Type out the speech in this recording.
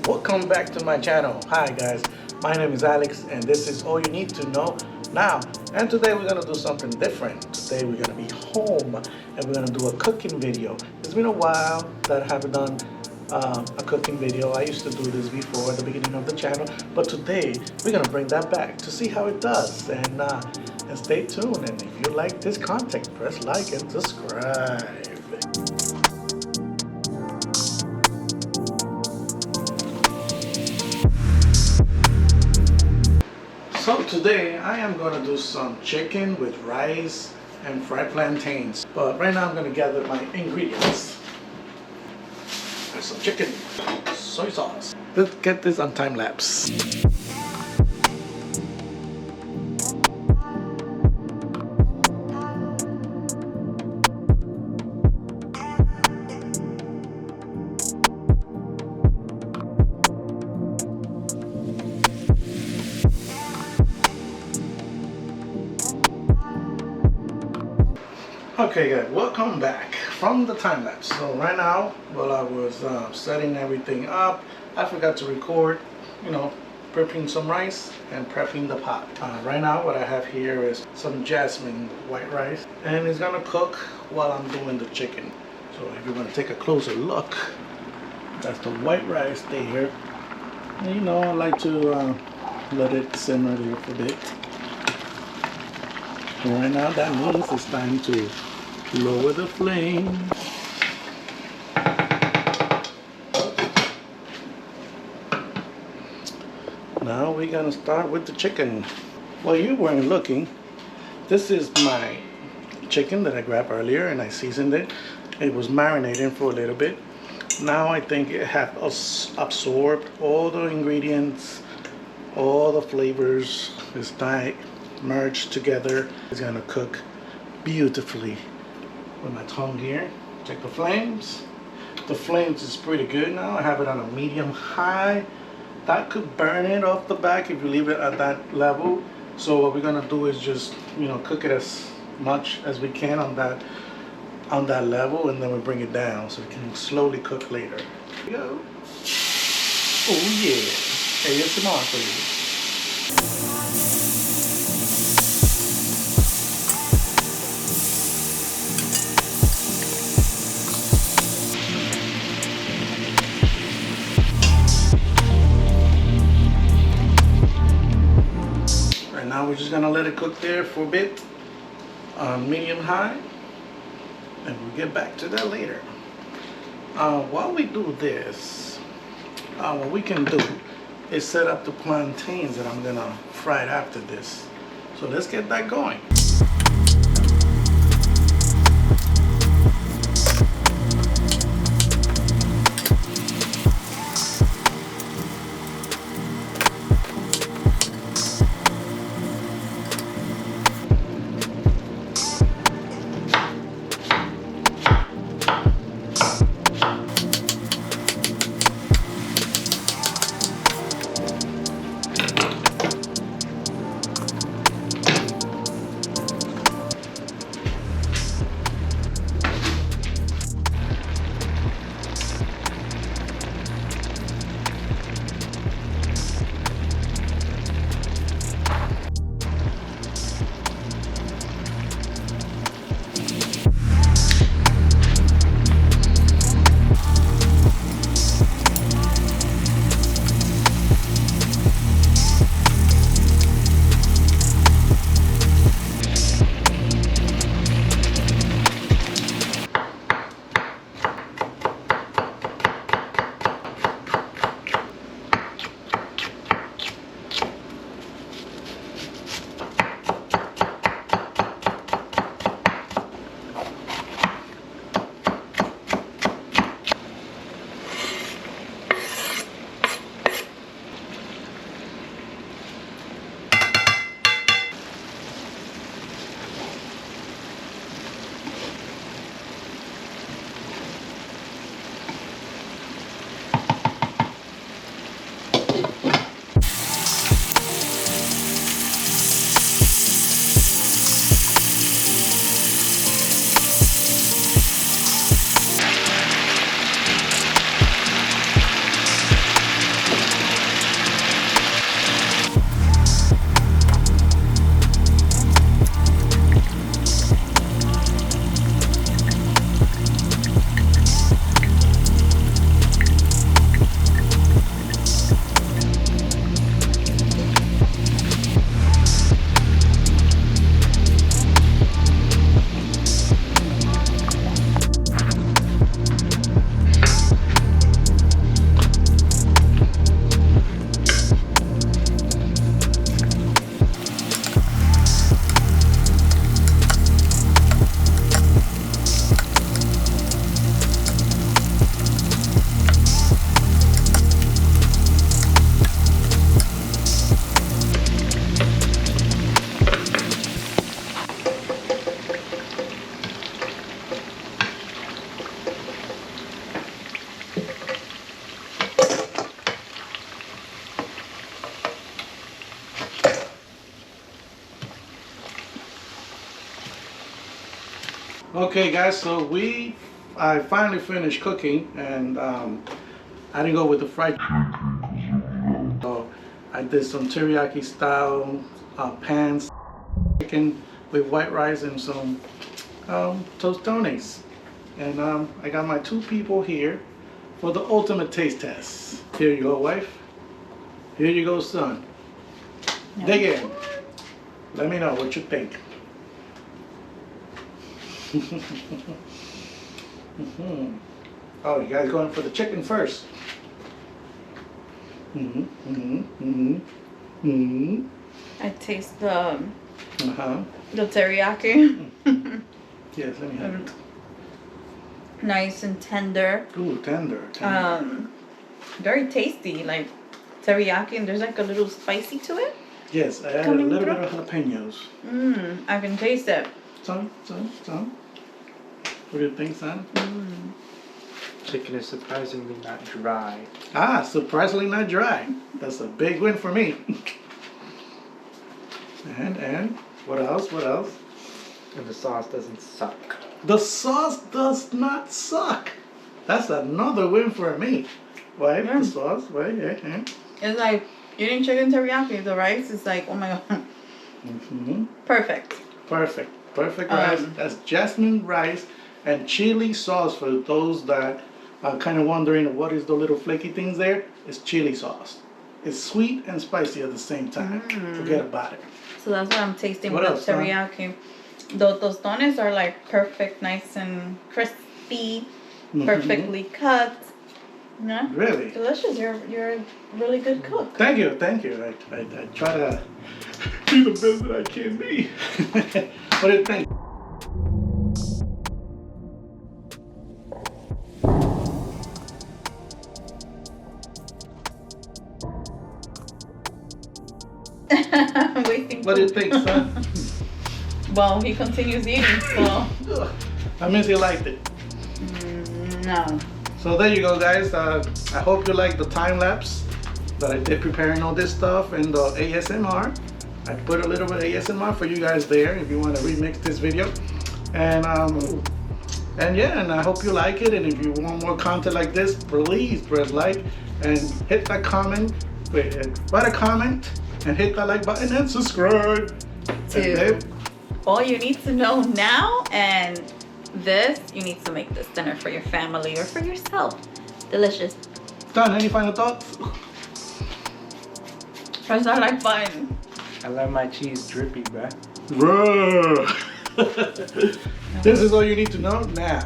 Welcome back to my channel. Hi guys, my name is Alex and this is all you need to know now. And today we're gonna do something different. Today we're gonna be home and we're gonna do a cooking video. It's been a while that I haven't done a cooking video. I used to do this before at the beginning of the channel, but today we're gonna bring that back to see how it does. And stay tuned. And if you like this content, press like and subscribe. So today I am going to do some chicken with rice and fried plantains. But right now I'm going to gather my ingredients. There's some chicken, soy sauce. Let's get this on time lapse. Okay guys, welcome back from the time lapse. So right now, while I was setting everything up, I forgot to record, prepping some rice and prepping the pot. Right now what I have here is some jasmine white rice, and it's gonna cook while I'm doing the chicken. So if you want to take a closer look, that's the white rice there. And, I like to let it simmer there for a bit. And right now that means it's time to lower the flame. Now we're gonna start with the chicken. While you weren't looking, this is my chicken that I grabbed earlier and I seasoned it. It was marinating for a little bit. Now I think it has absorbed all the ingredients, all the flavors. It's like merged together. It's gonna cook beautifully. With my tongue here, check the flames. The flames is pretty good now. I have it on a medium high. That could burn it off the back if you leave it at that level. So what we're gonna do is just cook it as much as we can on that level, and then we bring it down so it can slowly cook later. Here we go. Oh yeah, ASMR for you. Now we're just gonna let it cook there for a bit on medium high, and we'll get back to that later. While we do this, what we can do is set up the plantains that I'm gonna fry after this. So let's get that going. Okay, guys, so I finally finished cooking, and I didn't go with the fried chicken. So I did some teriyaki style pan chicken with white rice and some tostones. And I got my 2 people here for the ultimate taste test. Here you go, wife. Here you go, son. Dig in. Let me know what you think. Oh, you guys going for the chicken first? I taste the The teriyaki. Yes, let me have it. Nice and tender. Ooh, tender. Very tasty, like teriyaki, and there's like a little spicy to it. Yes, I added a Coming little through. bit of jalapenos. I can taste it. Son. What do you think, son? Chicken is surprisingly not dry. Ah, surprisingly not dry. That's a big win for me. And what else? And the sauce doesn't suck. The sauce does not suck. That's another win for me. Why? The sauce? Why? Yeah. It's like eating chicken teriyaki. The rice is like, oh my god, perfect. Perfect rice. That's jasmine rice and chili sauce. For those that are kind of wondering what is the little flaky things there, it's chili sauce. It's sweet and spicy at the same time. Forget about it. So that's what I'm tasting What with else, the son? teriyaki. The tostones are like perfect, nice and crispy, perfectly cut. Yeah. Really? Delicious. You're a really good cook. Thank you. I try to be the best that I can be. What do you think? Waiting. What do you think, son? Well, he continues eating, so I mean, you liked it. no. So there you go, guys. I hope you like the time lapse that I did preparing all this stuff and the ASMR. I put a little bit of ASMR for you guys there if you want to remix this video. And yeah, and I hope you like it. And if you want more content like this, please press like and hit that comment. Write a comment and hit that like button and subscribe. And All you need to know now, and this, you need to make this dinner for your family or for yourself. Delicious. Done. Any final thoughts? Press that like button. I love my cheese drippy, bruh. Bro. This is all you need to know now.